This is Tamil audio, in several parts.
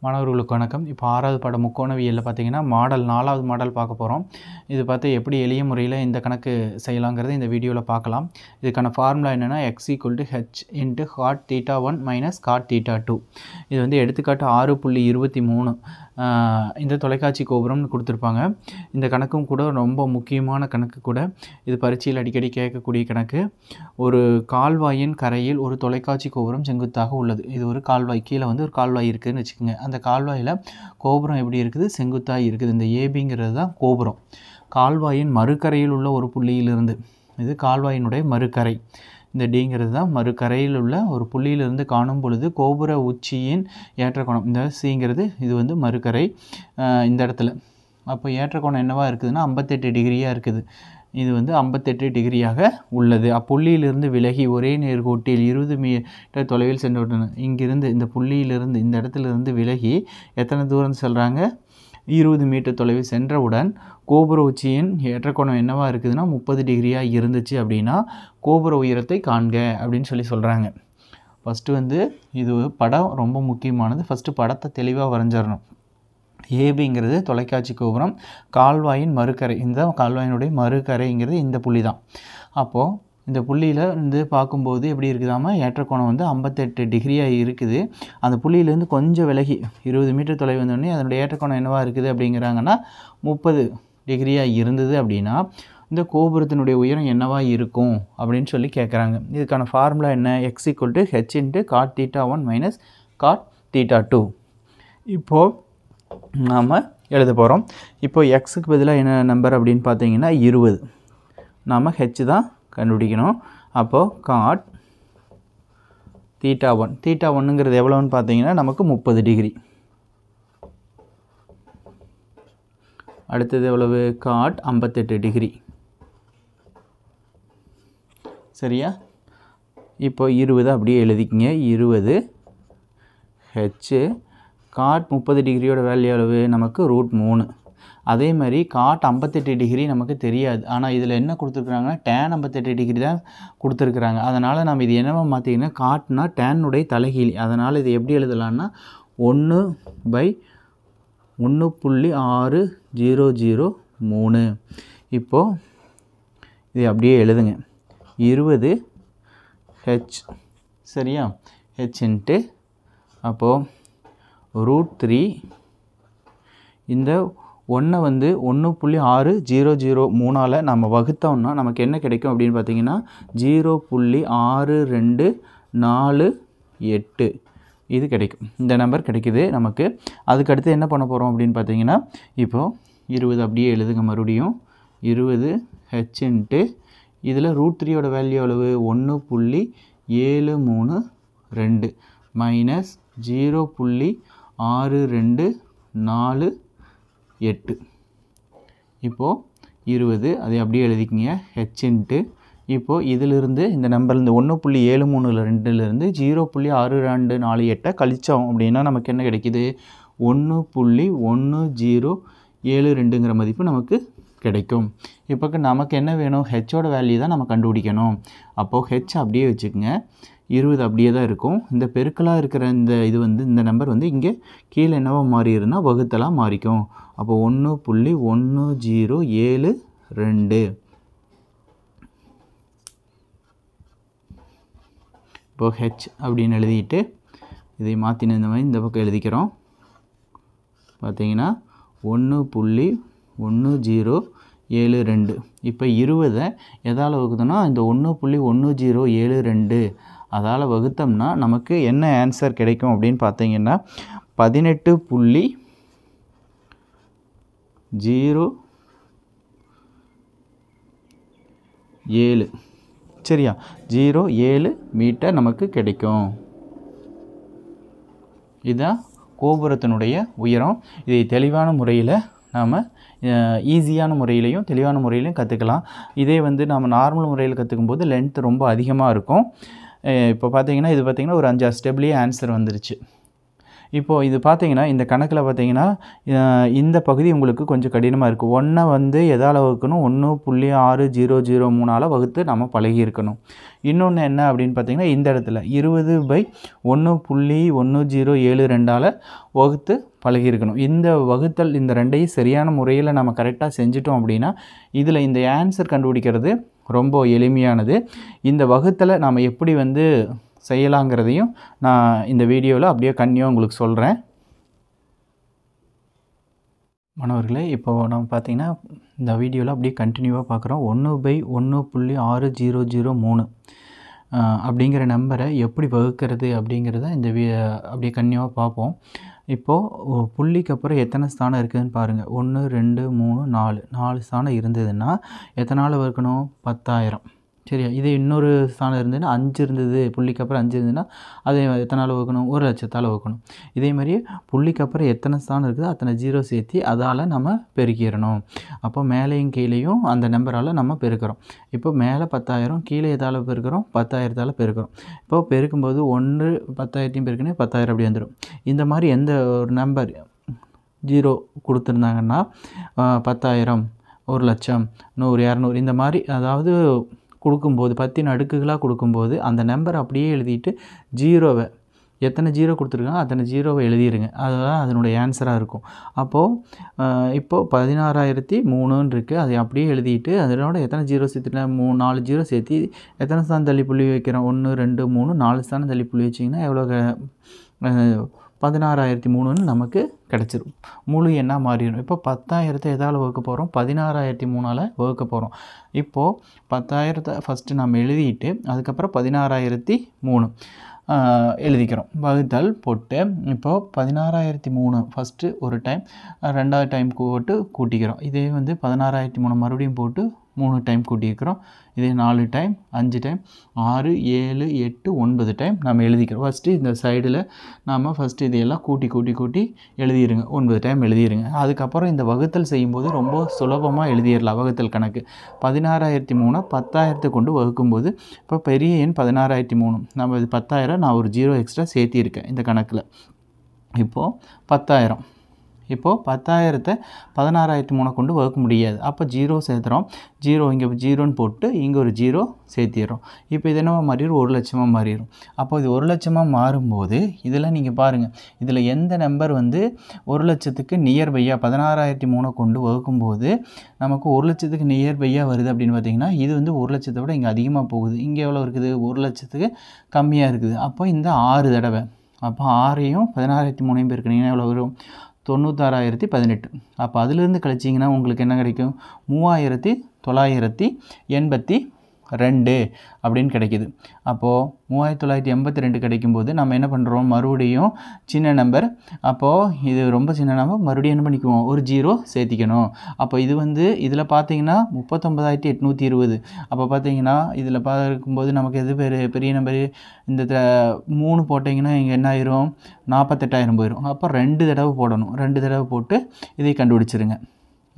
மாணவர்களுக்கு வணக்கம். இப்போ 6வது பாட முக்கோணவியலில் பார்த்தீங்கன்னா மாடல் 4வது மாடல் பார்க்க போகிறோம். இது பார்த்து எப்படி எளிய முறையில் இந்த கணக்கு செய்யலாங்கிறது இந்த வீடியோவில் பார்க்கலாம். இதுக்கான ஃபார்முலா என்னென்னா x = h × cot θ1 - cot θ2. இது வந்து எடுத்துக்காட்டு 6.23 இந்த தொலைக்காட்சி கோபுரம்னு கொடுத்துருப்பாங்க. இந்த கணக்கும் கூட ரொம்ப முக்கியமான கணக்கு கூட. இது பரீட்சையில் அடிக்கடி கேட்கக்கூடிய கணக்கு. ஒரு கால்வாயின் கரையில் ஒரு தொலைக்காட்சி கோபுரம் செங்குத்தாக உள்ளது. இது ஒரு கால்வாய், கீழே வந்து ஒரு கால்வாய் இருக்குதுன்னு வச்சுக்கோங்க. அந்த கால்வாயில் கோபுரம் எப்படி இருக்குது? செங்குத்தாக இருக்குது. இந்த ஏபிங்கிறது தான் கோபுரம். கால்வாயின் மறுக்கரையில் உள்ள ஒரு புள்ளியிலிருந்து, இது கால்வாயினுடைய மறுக்கரை, இந்த டிங்கிறது தான் மறுக்கரையில் உள்ள ஒரு புள்ளியிலிருந்து காணும் பொழுது கோபுர உச்சியின் ஏற்றக்கோணம், இந்த சிங்கிறது இது வந்து மறுக்கரை இந்த இடத்துல. அப்போ ஏற்றக்கோணம் என்னவாக இருக்குதுன்னா 58 டிகிரியாக இருக்குது. இது வந்து 58 டிகிரியாக உள்ளது. அப்புள்ளியிலிருந்து விலகி ஒரே நேர்கோட்டில் 20 மீட்டர் தொலைவில் சென்று இங்கிருந்து இந்த புள்ளியிலிருந்து இந்த இடத்துலேருந்து விலகி எத்தனை தூரம் செல்கிறாங்க? 20 மீட்டர் தொலைவில் சென்றவுடன் கோபுர உச்சியின் ஏற்றக்கோணம் என்னவாக இருக்குதுன்னா 30 டிகிரியாக இருந்துச்சு அப்படின்னா கோபுர உயரத்தை காண்க அப்படின்னு சொல்கிறாங்க. ஃபஸ்ட்டு வந்து இது படம் ரொம்ப முக்கியமானது. ஃபஸ்ட்டு படத்தை தெளிவாக வரைஞ்சிடணும். ஏபிங்கிறது தொலைக்காட்சி கோபுரம், கால்வாயின் மறுக்கரை, இந்த கால்வாயினுடைய மறுக்கரைங்கிறது இந்த புள்ளி தான். அப்போது இந்த புள்ளியில் வந்து பார்க்கும்போது எப்படி இருக்குதாமா, ஏற்றக்கோணம் வந்து 58 டிகிரியாக இருக்குது. அந்த புள்ளியிலேருந்து கொஞ்சம் விலகி 20 மீட்டர் தொலைவு வந்தோடனே அதனுடைய ஏற்றக்கோணம் என்னவாக இருக்குது அப்படிங்கிறாங்கன்னா 30 டிகிரியாக இருந்தது அப்படின்னா இந்த கோபுரத்தினுடைய உயரம் என்னவாக இருக்கும் அப்படின்னு சொல்லி கேட்குறாங்க. இதுக்கான ஃபார்முலா என்ன? x = h × cot θ1 - cot θ2. இப்போது நாம் எழுத போகிறோம். இப்போது எக்ஸுக்கு பதிலாக என்ன நம்பர் அப்படின்னு பார்த்தீங்கன்னா 20. நாம் ஹெச் தான் கண்டுபிடிக்கணும். அப்போது காட் θ1, θ1ங்கிறது எவ்வளோன்னு பார்த்தீங்கன்னா நமக்கு 30 டிகிரி. அடுத்தது எவ்வளவு? காட் 58 டிகிரி. சரியா? இப்போ 20 அப்படியே எழுதிக்கிங்க. 20 ஹெச் காட் 30 டிகிரியோட வேல்யூ எவ்வளவு? நமக்கு √3. அதே மாதிரி காட் 58 டிகிரி நமக்கு தெரியாது. ஆனால் இதில் என்ன கொடுத்துருக்குறாங்கன்னா டேன் 58 டிகிரி தான் கொடுத்துருக்குறாங்க. அதனால் நம்ம இது என்னவா மாற்றிங்கன்னா காட்னா டேனுடைய தலைகீழ். அதனால் இது எப்படி எழுதலான்னா 1/1.6003. இப்போது இது அப்படியே எழுதுங்க. 20 ஹெச், சரியா? ஹெச் இன்ட்டு அப்போது √3. இந்த 1 வந்து 1.6003 நம்ம வகுத்தோம்னா நமக்கு என்ன கிடைக்கும் அப்படின்னு பார்த்தீங்கன்னா 0.6248 இது கிடைக்கும். இந்த நம்பர் கிடைக்குது நமக்கு. அதுக்கடுத்து என்ன பண்ண போகிறோம் அப்படின்னு பார்த்தீங்கன்னா இப்போது 20 அப்படியே எழுதுங்க. மறுபடியும் 20 ஹெச் இன்ட்டு இதில் √3யோட வேல்யூ எவ்வளவு? 1.732 மைனஸ் 0.6248. இப்போது 20 அதை அப்படியே எழுதிக்கிங்க. ஹெச் இன்ட்டு இப்போது இதிலிருந்து இந்த நம்பர்லேருந்து 1.732லேருந்து 0.6248 கழிச்சோம் அப்படின்னா நமக்கு என்ன கிடைக்கிது? 1.1072ங்கிற மதிப்பு நமக்கு கிடைக்கும். இப்போ நமக்கு என்ன வேணும்? ஹெச்சோட வேல்யூ தான் நம்ம கண்டுபிடிக்கணும். அப்போது ஹெச் அப்படியே வச்சுக்கோங்க. 20 அப்படியே தான் இருக்கும். இந்த பெருக்கலாக இருக்கிற இந்த இது வந்து இந்த நம்பர் வந்து இங்கே கீழே என்னவோ மாறிடுன்னா வகுத்தலாக மாறிக்கும். அப்போ 1.1072. இப்போது ஹெச் அப்படின்னு எழுதிட்டு இதை மாற்றின இந்த மாதிரி இந்த பக்கம் எழுதிக்கிறோம். பார்த்தீங்கன்னா 1.1072. இப்போ 20 எதால் வகுத்தோம்னா இந்த 1.1072 அதால் வகுத்தோம்னா நமக்கு என்ன ஆன்சர் கிடைக்கும் அப்படின்னு பார்த்தீங்கன்னா 18.07, சரியா? 07 மீட்டர் நமக்கு கிடைக்கும். இதுதான் கோபுரத்தினுடைய உயரம். இதை தெளிவான முறையில் நாம் ஈஸியான முறையிலையும் தெளிவான முறையிலையும் கற்றுக்கலாம். இதே வந்து நம்ம நார்மல் முறையில் கற்றுக்கும் போது லென்த் ரொம்ப அதிகமாக இருக்கும். இப்போ பார்த்தீங்கன்னா இது பார்த்திங்கன்னா ஒரு 5-6 ஸ்டெப்லேயே ஆன்சர் வந்துருச்சு. இப்போது இது பார்த்தீங்கன்னா இந்த கணக்கில் பார்த்தீங்கன்னா இந்த பகுதி உங்களுக்கு கொஞ்சம் கடினமாக இருக்குது. 1 வந்து எதால் வகுக்கணும்? 1.600 வகுத்து நம்ம பழகி இருக்கணும். இன்னொன்று என்ன அப்படின்னு பார்த்தீங்கன்னா இந்த இடத்துல 20/1.1072 வகுத்து பழகியிருக்கணும். இந்த வகுத்தல் இந்த ரெண்டையும் சரியான முறையில் நம்ம கரெக்டாக செஞ்சிட்டோம் அப்படின்னா இதில் இந்த ஆன்சர் கண்டுபிடிக்கிறது ரொம்ப எளிமையானது. இந்த வகுத்தலை நாம் எப்படி வந்து செய்யலாங்கிறதையும் நான் இந்த வீடியோவில் அப்படியே கன்னியாக உங்களுக்கு சொல்கிறேன். மாணவர்களே, இப்போது நம்ம பார்த்திங்கன்னா இந்த வீடியோவில் அப்படியே கண்டினியூவாக பார்க்குறோம். 1/1.6003 அப்படிங்கிற நம்பரை எப்படி வகுக்கிறது அப்படிங்கிறத இந்த அப்படியே கன்னியூவாக பார்ப்போம். இப்போது புள்ளிக்கு அப்புறம் எத்தனை ஸ்தானம் இருக்குதுன்னு பாருங்கள். 1 2 3 4 ஸ்தானம் இருந்ததுன்னா எத்தனால் வகுக்கணும்? 10,000. சரியா? இது இன்னொரு ஸ்தானம் இருந்ததுன்னா 5 இருந்தது, புள்ளிக்கு அப்புறம் 5 இருந்ததுன்னா அதை எத்தனால் வகுக்கணும்? 1,00,000 வகுக்கணும். இதே மாதிரியே புள்ளிக்கு அப்புறம் எத்தனை ஸ்தானம் இருக்குதோ அத்தனை ஜீரோ சேர்த்து அதால் நம்ம பெருக்கிடணும். அப்போ மேலேயும் கீழேயும் அந்த நம்பரால் நம்ம பெருக்கிறோம். இப்போ மேலே 10,000, கீழே எதால் பெருக்கிறோம்? 10,000 பெருக்கிறோம். இப்போது பெருக்கும்போது 1 10,000 பெருக்குன்னு 10,000 அப்படி வந்துடும். இந்த மாதிரி எந்த ஒரு நம்பர் ஜீரோ கொடுத்துருந்தாங்கன்னா 10,000, 1,00,000, 100, 200 இந்த மாதிரி அதாவது கொடுக்கும்போது 10 அடுக்குகளாக கொடுக்கும்போது அந்த நம்பர் அப்படியே எழுதிட்டு ஜீரோவை எத்தனை ஜீரோ கொடுத்துருக்காங்க அத்தனை ஜீரோவை எழுதிடுங்க. அதுதான் அதனுடைய ஆன்சராக இருக்கும். இப்போது 16,003 இருக்குது. அதை அப்படியே எழுதிட்டு அதனோட எத்தனை ஜீரோ சேர்த்துட்டேன்? 4 ஜீரோ சேர்த்து எத்தனை ஸ்தானம் தள்ளி புள்ளி வைக்கிறோம்? 1 2 3 4 ஸ்தானம் தள்ளி புள்ளி வச்சிங்கன்னா எவ்வளோ 16,003 நமக்கு கிடச்சிரும். முழு எண்ணாக மாறிடும். இப்போ 10,000 எதால் வகுக்க போகிறோம்? 16,003 வகுக்க போகிறோம். இப்போது 10,000 ஃபஸ்ட்டு நம்ம எழுதிட்டு அதுக்கப்புறம் 16,003 எழுதிக்கிறோம். வகுத்தல் போட்டு இப்போது 16,003 ஃபஸ்ட்டு ஒரு டைம், ரெண்டாவது டைம் போட்டு கூட்டிக்கிறோம். இதே வந்து 16,003 மறுபடியும் போட்டு 3 டைம் கூட்டியிருக்கிறோம். இதே 4 டைம், 5 டைம், 6 7 8 9 டைம் நம்ம எழுதிக்கிறோம். ஃபஸ்ட்டு இந்த சைடில் நாம் ஃபஸ்ட்டு இதையெல்லாம் கூட்டி எழுதிடுங்க. 9 டைம் எழுதிடுங்க. அதுக்கப்புறம் இந்த வகுத்தல் செய்யும்போது ரொம்ப சுலபமாக எழுதிடலாம். வகுத்தல் கணக்கு 16,003 10,000 கொண்டு வகுக்கும்போது இப்போ பெரிய எண் 16,003 நம்ம இது 10,000 நான் ஒரு ஜீரோ எக்ஸ்ட்ரா சேர்த்திருக்கேன் இந்த கணக்கில். இப்போது 10,000 இப்போது 10,000 16,003 கொண்டு வகுக்க முடியாது. அப்போ ஜீரோ சேர்த்துறோம். ஜீரோ இங்கே ஜீரோன்னு போட்டு இங்கே ஒரு ஜீரோ சேர்த்திடுறோம். இப்போ இது என்னவா மாறிடும்? 1,00,000 மாறிடும். அப்போ இது 1,00,000 மாறும்போது இதில் நீங்கள் பாருங்கள், இதில் எந்த நம்பர் வந்து 1,00,000க்கு நியர்பையாக 16,003 கொண்டு வகுக்கும்போது நமக்கு 1,00,000க்கு நியர்பையாக வருது அப்படின்னு பார்த்தீங்கன்னா இது வந்து 1,00,000 விட இங்கே அதிகமாக போகுது. இங்கே எவ்வளோ இருக்குது? 1,00,000க்கு கம்மியாக இருக்குது. அப்போ இந்த 6 தடவை, அப்போ 6ஐயும் 16,003 பெருக்கினீங்கன்னா எவ்வளோ வரும்? 96,018. அப்போ அதிலிருந்து கழிச்சிங்கன்னா உங்களுக்கு என்ன கிடைக்கும்? 3,982 அப்படின்னு கிடைக்கிது. அப்போது 3,982 கிடைக்கும்போது நம்ம என்ன பண்ணுறோம்? மறுபடியும் சின்ன நம்பர், அப்போது இது ரொம்ப சின்ன நம்பர், மறுபடியும் என்ன பண்ணிக்குவோம்? ஒரு ஜீரோ சேர்த்திக்கணும். அப்போ இது வந்து இதில் பார்த்தீங்கன்னா 39,820. அப்போ பார்த்தீங்கன்னா இதில் பார்க்கும்போது நமக்கு எது பெரிய நம்பரு? இந்த 3 போட்டிங்கன்னா இங்கே என்ன ஆயிரும்? 48,000 போயிடும். அப்போ 2 தடவை போடணும். 2 தடவை போட்டு இதை கண்டுபிடிச்சிருங்க.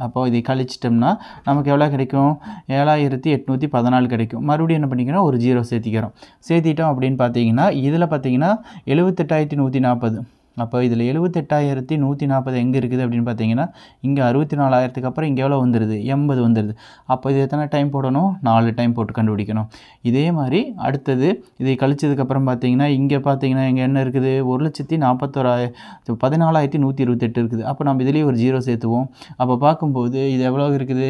அப்போது இதை கழிச்சிட்டோம்னா நமக்கு எவ்வளோ கிடைக்கும்? 7,814 கிடைக்கும். மறுபடியும் என்ன பண்ணிக்கிறோம்? ஒரு ஜீரோ சேர்த்திட்டோம் அப்படின்னு பார்த்தீங்கன்னா இதில் பார்த்தீங்கன்னா 78,140. அப்போ இதில் 78,140 எங்கே இருக்குது அப்படின்னு பார்த்தீங்கன்னா இங்கே 64,000க்கு அப்புறம் இங்கே எவ்வளோ வந்துடுது? 80 வந்துடுது. அப்போ இது எத்தனை டைம் போடணும்? 4 டைம் போட்டு கண்டுபிடிக்கணும். இதே மாதிரி அடுத்தது இதை கழிச்சதுக்கப்புறம் பார்த்தீங்கன்னா இங்கே பார்த்தீங்கன்னா இங்கே என்ன இருக்குது? 14,128 இருக்குது. அப்போ நம்ம இதுலேயே ஒரு ஜீரோ சேர்த்துவோம். அப்போ பார்க்கும்போது இது எவ்வளோ இருக்குது?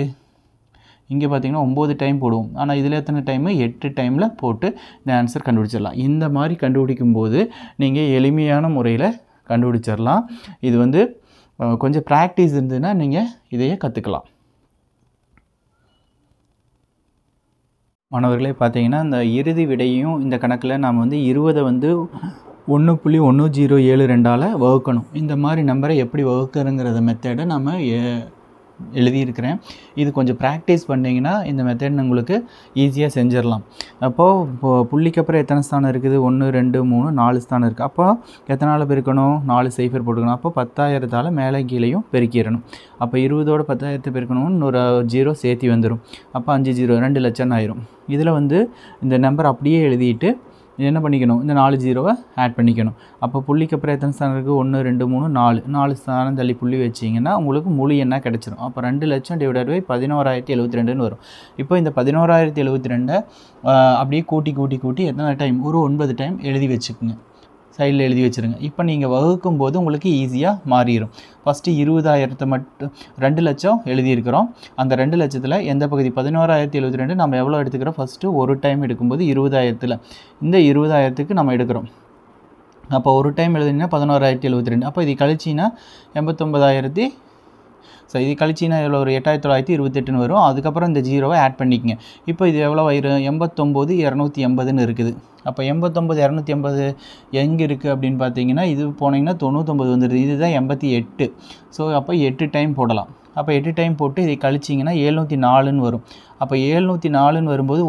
இங்கே பார்த்தீங்கன்னா 9 டைம் போடுவோம். ஆனால் இதில் எத்தனை டைமு? 8 டைமில் போட்டு இந்த ஆன்சர் கண்டுபிடிச்சிடலாம். இந்த மாதிரி கண்டுபிடிக்கும்போது நீங்கள் எளிமையான முறையில் கண்டுபிடிச்சிடலாம். இது வந்து கொஞ்சம் ப்ராக்டிஸ் இருந்ததுன்னா நீங்கள் இதையே கற்றுக்கலாம். மாணவர்களே, பார்த்தீங்கன்னா இந்த இறுதி விடையும் இந்த கணக்கில் நாம் வந்து 20 வந்து 1.1072 வகுக்கணும். இந்த மாதிரி நம்பரை எப்படி வகுக்கிறதுங்கிறத மெத்தடை நம்ம எழுதியிருக்கிறேன். இது கொஞ்சம் ப்ராக்டிஸ் பண்ணிங்கன்னா இந்த மெத்தட் உங்களுக்கு ஈஸியாக செஞ்சிடலாம். அப்போது புள்ளிக்கு அப்புறம் எத்தனை ஸ்தானம் இருக்குது? 1 2 3 4 ஸ்தானம் இருக்குது. அப்போ எத்தனால் பெருக்கணும்? 4 சைஃபர் போட்டுக்கணும். அப்போ 10,000 மேலே கீழேயும் பெருக்கிடணும். அப்போ 20ஓட 10,000 பெருக்கணும்னு ஒரு ஜீரோ சேர்த்தி வந்துடும். அப்போ 5 ஜீரோ 2,00,000 ஆயிரும். இதில் வந்து இந்த நம்பர் அப்படியே எழுதிட்டு இது என்ன பண்ணிக்கணும், இந்த 4 ஜீரோவை ஆட் பண்ணிக்கணும். அப்போ புள்ளிக்கு அப்புறம் எத்தனை ஸ்தானம் இருக்குது, 1 2 3 4 ஸ்தானம் தள்ளி புள்ளி வச்சிங்கன்னா உங்களுக்கு முழு எண்ணாக கிடச்சிரும். அப்போ 2 லட்சம் டிவைடட் பை 11,072ன்னு வரும். இப்போ இந்த 11,072 அப்படியே கூட்டி எத்தனை டைம், ஒரு 9 டைம் எழுதி வச்சுக்குங்க, சைடில் எழுதி வச்சுருங்க. இப்போ நீங்கள் வகுக்கும் போது உங்களுக்கு ஈஸியாக மாறிடும். ஃபஸ்ட்டு 20,000 மட்டும் 2 லட்சம் எழுதியிருக்கிறோம். அந்த 2 லட்சத்தில் எந்த பகுதி 11,072 நம்ம எவ்வளோ எடுத்துக்கிறோம், ஃபஸ்ட்டு ஒரு டைம் எடுக்கும்போது 20,000த்தில் இந்த 20,000க்கு நம்ம எடுக்கிறோம். அப்போ ஒரு டைம் எழுதினா 11,072. அப்போ இது கழிச்சின்னா 89,000 இது கழிச்சின்னா எவ்வளோ ஒரு 8,928ன்னு வரும். அதுக்கப்புறம் இந்த ஜீரோவை ஆட் பண்ணிக்கங்க. இப்போ இது எவ்வளோ ஆயிரும், 89,280ன்னு இருக்குது. அப்போ 89,280 எங்கே இருக்குது அப்படின்னு பார்த்தீங்கன்னா, இது போனீங்கன்னா 99 வந்துடுது. இதுதான் 88. ஸோ அப்போ 8 டைம் போடலாம். அப்போ 8 டைம் போட்டு இதை கழிச்சிங்கன்னா 704ன்னு வரும். அப்போ 704ன்னு வரும்போது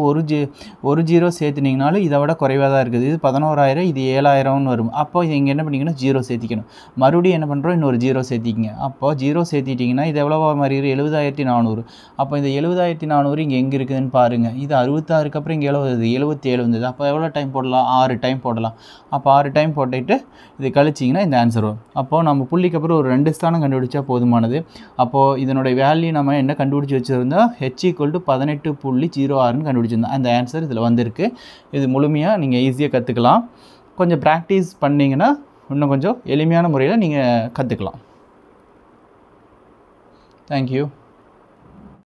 ஒரு ஜீரோ சேர்த்துனீங்கனாலும் இதை விட குறைவாக தான் இருக்குது. இது 11,000, இது 7,000ன்னு வரும். அப்போ இங்கே என்ன பண்ணிக்கணும், ஜீரோ சேர்த்திக்கணும். மறுபடியும் என்ன பண்ணுறோம், இன்னொரு ஜீரோ சேர்த்திக்கிங்க. அப்போ ஜீரோ சேர்த்திட்டிங்கன்னா இது எவ்வளோவா மாறிடும், 70,400. அப்போ இந்த 70,400 இங்கே எங்கே இருக்குதுன்னு பாருங்கள். இது 66க்கு அப்புறம் இங்கே எவ்வளோ வருது, 77 வந்தது. அப்போ எவ்வளோ டைம் போடலாம், 6 டைம் போடலாம். அப்போ 6 டைம் போட்டுட்டு இது கழிச்சிங்கன்னா இந்த ஆன்சர் வரும். அப்போது நம்ம புள்ளிக்கு அப்புறம் ஒரு 2 ஸ்தானம் கண்டுபிடிச்சா போதுமானது. அப்போது இதனுடைய வேல்யூ நம்ம என்ன கண்டுபிடிச்சி வச்சுருந்தா, h = 18.06ன்னு கண்டுபிடிச்சிருந்தோம். அந்த ஆன்சர் இதில் வந்திருக்கு. இது முழுமையாக நீங்கள் ஈஸியாக கற்றுக்கலாம். கொஞ்சம் ப்ராக்டிஸ் பண்ணிங்கன்னா இன்னும் கொஞ்சம் எளிமையான முறையில் நீங்கள் கற்றுக்கலாம். தேங்க்யூ.